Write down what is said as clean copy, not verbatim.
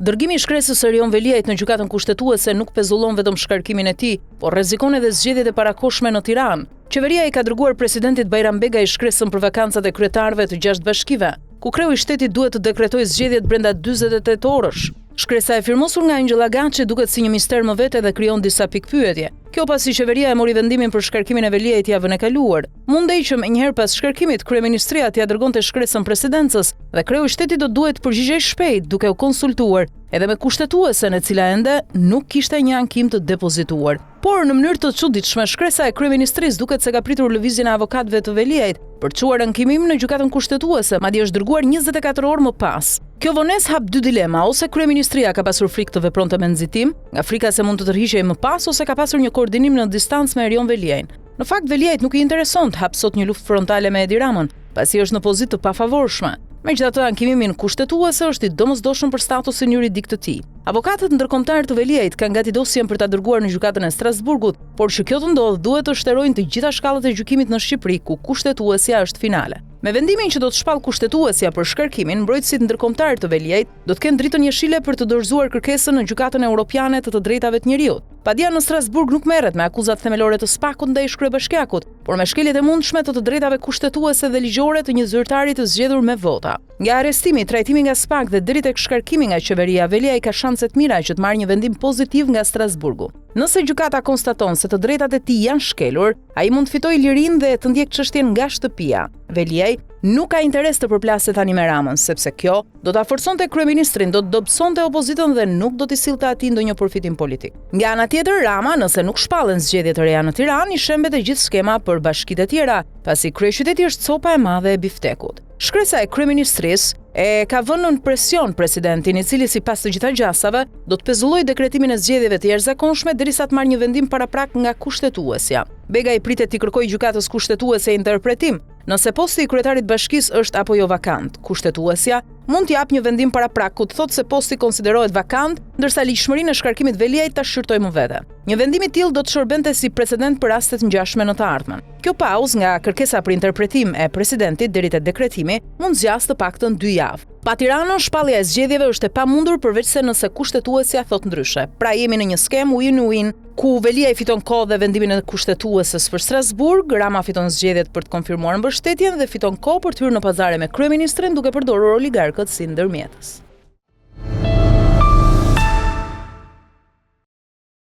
Dërgimi i shkresës së Erion Veliajt në gjykatën kushtetuese nuk pezullon vetëm shkarkimin e tij, por rrezikon edhe zgjedhjet e parakohshme në Tiranë. Qeveria i ka dërguar presidentit Bajram Begaj shkresën për vakancat e kryetarëve të 6 bashkive, ku kreu i shtetit duhet të dekretojë zgjedhjet brenda 48 orësh. Shkresa e firmosur nga Angela Gaçi duket si një mister më vete dhe krijon disa pikpyetje. Kjo pasi qeveria e mori vendimin për shkarkimin e Veliajt javën e kaluar. Mundej që menjëherë pas shkarkimit kryeministria t'ia dërgonte shkresën presidencës dhe kreu i shtetit do duhet të përgjigjej shpejt duke u konsultuar edhe me kushtetuesen e cila ende nuk kishte një ankim të depozituar. Por në mënyrë të çuditshme shkresa e kryeministrisë duket se ka pritur lëvizjen e avokatëve të Veliajt për çuar ankimim në gjykatën kushtetuese, madje është dërguar 24 orë më pas. Kjo vonesë hap dy dilema, ose kryeministria ka pasur frikë të vepronte me nxitim, nga frika se mund të tërhiqej më pas, ose ka pasur një koordinim në distancë me Erion Veliajin. Në fakt Veliajt nuk i intereson të hap sot një luftë frontale me Edi Ramën, pasi është në pozitë të pafavorshme. Megjithatë, ankimimin kushtetuese është i domosdoshëm për statusin juridik të tij. Avokatët ndërkombëtar të Veliajt kanë gati dosjen për ta dërguar në gjykatën e Strasburgut, por që kjo të ndodhë duhet të shterojnë të gjitha shkallët e gjykimit në Shqipëri, ku kushtetuesja është finale. Me vendimin që do të shpall kushtetuesja për shkarkimin, mbrojtësit ndërkombëtar të Veliajt do të kenë dritën jeshile për të dorëzuar kërkesën në gjykatën europiane të drejtave të njerëzit. Padia në Strasburg nuk merret me akuzat themelore të SPAK-ut ndaj kryebashkiakut, por me shkeljet e mundshme të drejtave kushtetuese dhe ligjore të një zyrtari të zgjedhur me vota. Nga arrestimi, trajtimi nga SPAK dhe deri tek shkarkimi nga qeveria, Veliaj ka shanse të mira që të marrë një vendim pozitiv nga Strasburgu. Nëse gjykata konstaton se të drejtat e tij janë shkelur, ai mund të fitojë lirinë dhe të ndjek çështjen nga shtëpia. Veliaj nuk ka interes të përplaset tani me Ramën, sepse kjo do ta forconte kryeministrin, do të dobësonte opozitën dhe nuk do t'i sillte atij ndonjë përfitim politik. Nga ana tjetër, Rama, nëse nuk shpallen zgjedhjet e reja në Tiranë, i shembet e gjithë skema për bashkitë e tjera, pasi kryeqyteti është copa e madhe e biftekut. Shkresa e kryeministrisë e ka vënë në presion presidentin, i cili sipas të gjitha gjasave do të pezullojë dekretimin e zgjedhjeve të jashtëzakonshme derisa të marrë një vendim paraprak nga kushtetuesja. Begaj pritet t'i kërkojë gjykatës kushtetuese interpretim nëse posti i kryetarit bashkisë është apo jo vakant. Kushtetuesja mund t'jap një vendim paraprak ku të thotë se posti konsiderohet vakant, ndërsa ligjshmërinë e shkarkimit Veliajt ta shqyrtojë më vete. Një vendim i tillë do të shërbente si precedent për raste të ngjashme në të ardhmen. Kjo pauzë nga kërkesa për interpretim e presidentit deri te dekretimi mund zgjasë të paktën 2 javë. Pa Tiranën, shpallja e zgjedhjeve është e pamundur përveç se nëse kushtetuesja thot ndryshe. Pra jemi në një skemë win-win, ku Veliaj fiton kohë dhe vendimin e kushtetuesës për Strasburg, Rama fiton zgjedhjet për të konfirmuar mbështetjen dhe fiton kohë për të hyrë në pazare me kryeministrin duke përdorur oligarkët si ndërmjetës.